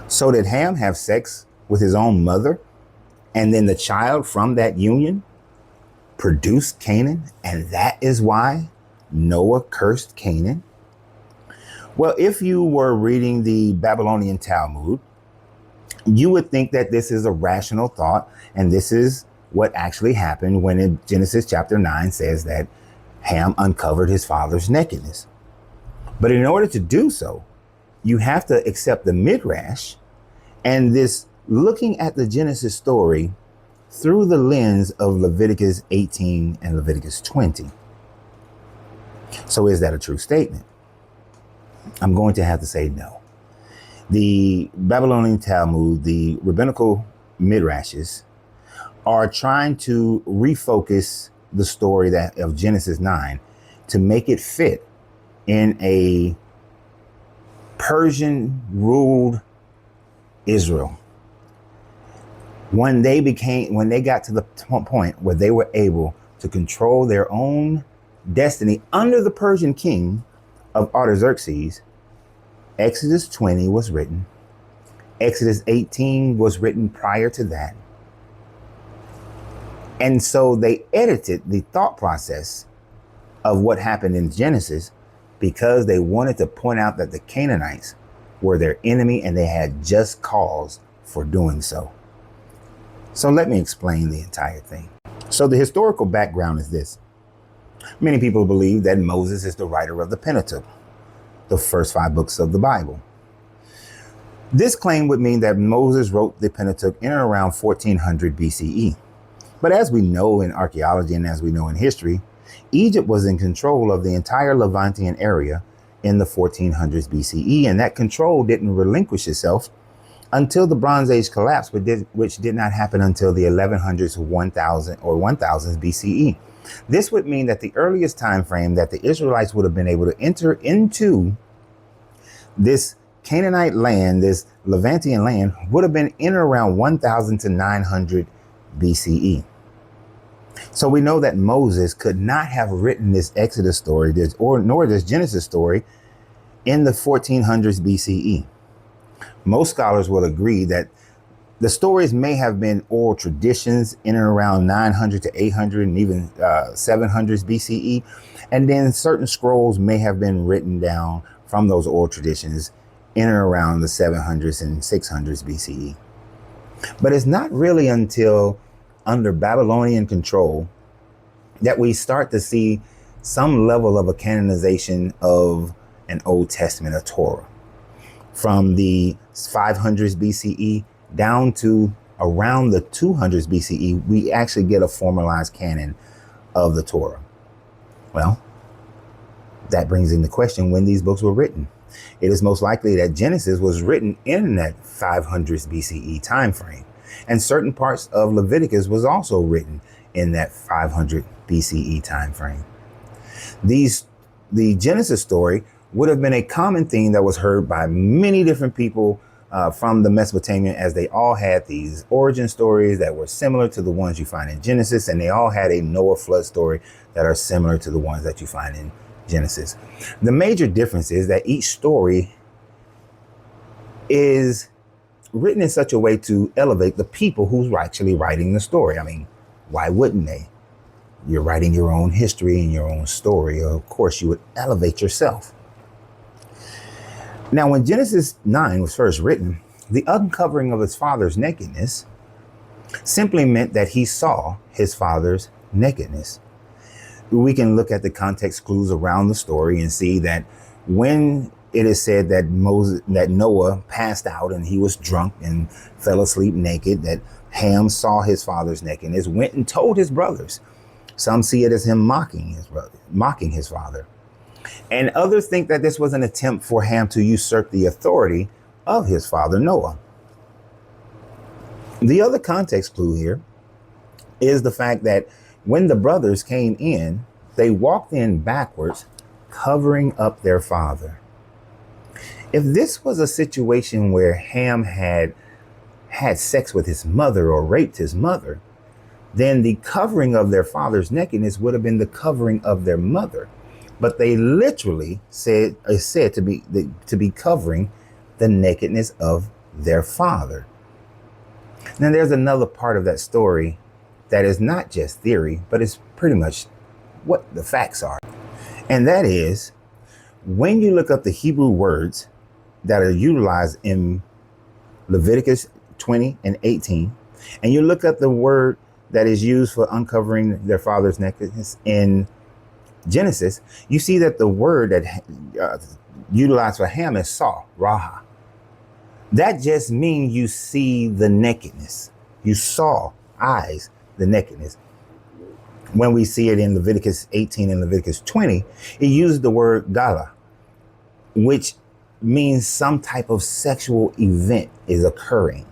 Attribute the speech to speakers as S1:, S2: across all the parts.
S1: So did Ham have sex with his own mother? And then the child from that union produced Canaan? And that is why Noah cursed Canaan? Well, if you were reading the Babylonian Talmud, you would think that this is a rational thought. And this is what actually happened when in Genesis chapter 9 says that Ham uncovered his father's nakedness. But in order to do so, you have to accept the midrash and this looking at the Genesis story through the lens of Leviticus 18 and Leviticus 20. So is that a true statement? I'm going to have to say no. The Babylonian Talmud, the rabbinical midrashes, are trying to refocus the story of Genesis 9 to make it fit in a Persian ruled Israel. When they got to the point where they were able to control their own destiny under the Persian king of Artaxerxes, Exodus 20 was written. Exodus 18 was written prior to that. And so they edited the thought process of what happened in Genesis because they wanted to point out that the Canaanites were their enemy and they had just cause for doing so. So let me explain the entire thing. So the historical background is this. Many people believe that Moses is the writer of the Pentateuch, the first 5 books of the Bible. This claim would mean that Moses wrote the Pentateuch in and around 1400 BCE. But as we know in archaeology and as we know in history, Egypt was in control of the entire Levantian area in the 1400s BCE, and that control didn't relinquish itself until the Bronze Age collapse, which did not happen until the 1100s to 1000 or 1000s BCE. This would mean that the earliest time frame that the Israelites would have been able to enter into this Canaanite land, this Levantian land, would have been in around 1000 to 900 BCE. So we know that Moses could not have written this Exodus story, nor this Genesis story in the 1400s BCE. Most scholars will agree that the stories may have been oral traditions in and around 900 to 800 and even 700s BCE. And then certain scrolls may have been written down from those oral traditions in and around the 700s and 600s BCE. But it's not really until under Babylonian control that we start to see some level of a canonization of an Old Testament, a Torah. From the 500s BCE down to around the 200s BCE, we actually get a formalized canon of the Torah. Well, that brings in the question when these books were written. It is most likely that Genesis was written in that 500s BCE time frame, and certain parts of Leviticus was also written in that 500 BCE time frame. The Genesis story would have been a common theme that was heard by many different people from the Mesopotamian, as they all had these origin stories that were similar to the ones you find in Genesis, and they all had a Noah flood story that are similar to the ones that you find in Genesis. The major difference is that each story is written in such a way to elevate the people who's actually writing the story. I mean, why wouldn't they? You're writing your own history and your own story. Of course, you would elevate yourself. Now, when Genesis 9 was first written, the uncovering of his father's nakedness simply meant that he saw his father's nakedness. We can look at the context clues around the story and see that when it is said that Noah passed out and he was drunk and fell asleep naked, that Ham saw his father's nakedness, went and told his brothers. Some see it as him mocking his father. And others think that this was an attempt for Ham to usurp the authority of his father Noah. The other context clue here is the fact that when the brothers came in, they walked in backwards, covering up their father. If this was a situation where Ham had sex with his mother or raped his mother, then the covering of their father's nakedness would have been the covering of their mother. But they literally said to be covering the nakedness of their father. Now, there's another part of that story that is not just theory, but it's pretty much what the facts are. And that is, when you look up the Hebrew words that are utilized in Leviticus 20 and 18, and you look up the word that is used for uncovering their father's nakedness in Genesis, you see that the word that utilized for Ham is saw, raha. That just means you see the nakedness. You saw, eyes, the nakedness. When we see it in Leviticus 18 and Leviticus 20, it uses the word gala, which means some type of sexual event is occurring.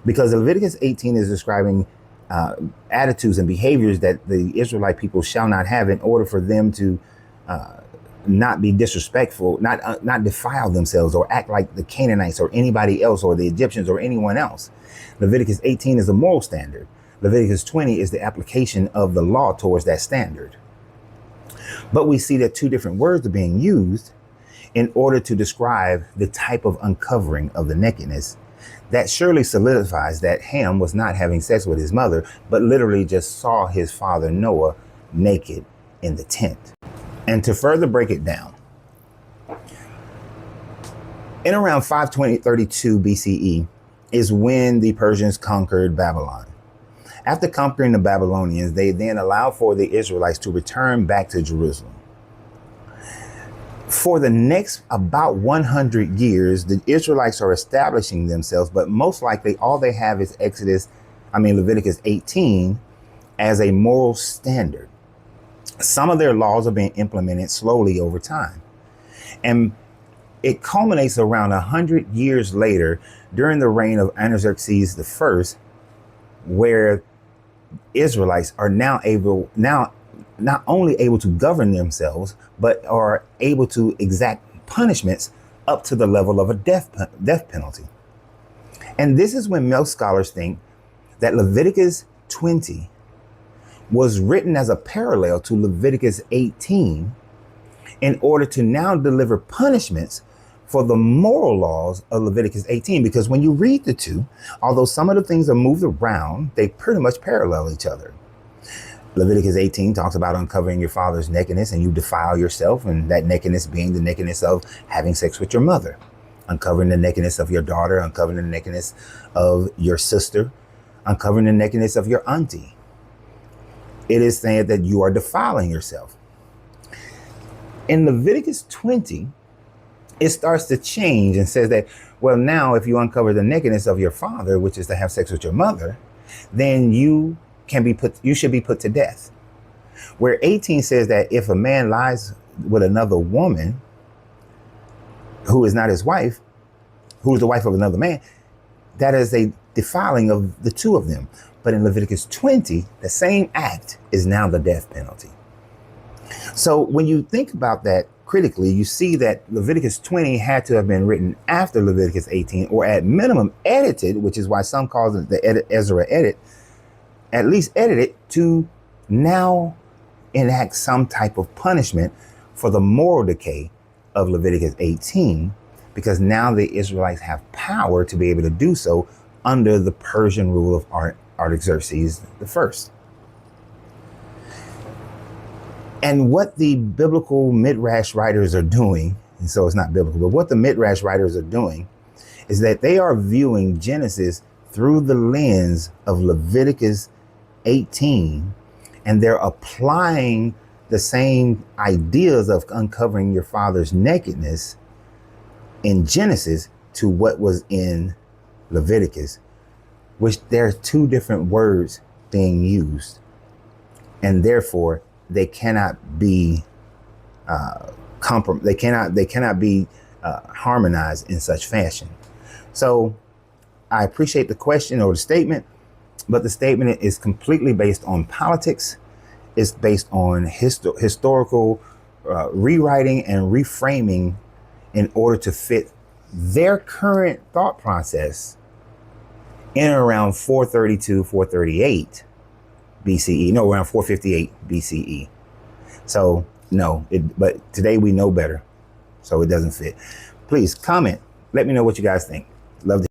S1: Because Leviticus 18 is describing attitudes and behaviors that the Israelite people shall not have in order for them to not be disrespectful, not defile themselves or act like the Canaanites or anybody else or the Egyptians or anyone else. Leviticus 18 is a moral standard. Leviticus 20 is the application of the law towards that standard. But we see that two different words are being used in order to describe the type of uncovering of the nakedness. That surely solidifies that Ham was not having sex with his mother, but literally just saw his father Noah naked in the tent. And to further break it down, in around 532 BCE is when the Persians conquered Babylon. After conquering the Babylonians, they then allowed for the Israelites to return back to Jerusalem. For the next about 100 years, the Israelites are establishing themselves, but most likely all they have is Leviticus 18 as a moral standard. Some of their laws are being implemented slowly over time. And it culminates around 100 years later during the reign of Artaxerxes I, where Israelites are now not only able to govern themselves, but are able to exact punishments up to the level of a death penalty. And this is when most scholars think that Leviticus 20 was written as a parallel to Leviticus 18 in order to now deliver punishments for the moral laws of Leviticus 18. Because when you read the two, although some of the things are moved around, they pretty much parallel each other. Leviticus 18 talks about uncovering your father's nakedness and you defile yourself, and that nakedness being the nakedness of having sex with your mother. Uncovering the nakedness of your daughter, uncovering the nakedness of your sister, uncovering the nakedness of your auntie. It is saying that you are defiling yourself. In Leviticus 20, it starts to change and says that, well, now if you uncover the nakedness of your father, which is to have sex with your mother, then you should be put to death. Where 18 says that if a man lies with another woman who is not his wife, who is the wife of another man, that is a defiling of the two of them. But in Leviticus 20, the same act is now the death penalty. So when you think about that critically, you see that Leviticus 20 had to have been written after Leviticus 18, or at minimum edited, which is why some call it the Ezra edit, at least edited to now enact some type of punishment for the moral decay of Leviticus 18, because now the Israelites have power to be able to do so under the Persian rule of Artaxerxes I. And what the biblical midrash writers are doing, and so it's not biblical, but what the midrash writers are doing is that they are viewing Genesis through the lens of Leviticus 18, and they're applying the same ideas of uncovering your father's nakedness in Genesis to what was in Leviticus, which there are two different words being used, and therefore they cannot be harmonized in such fashion. So I appreciate the question or the statement, but the statement is completely based on politics. It's based on historical rewriting and reframing in order to fit their current thought process in around 432, 438 BCE. No, around 458 BCE. So no, but today we know better. So it doesn't fit. Please comment. Let me know what you guys think. Love to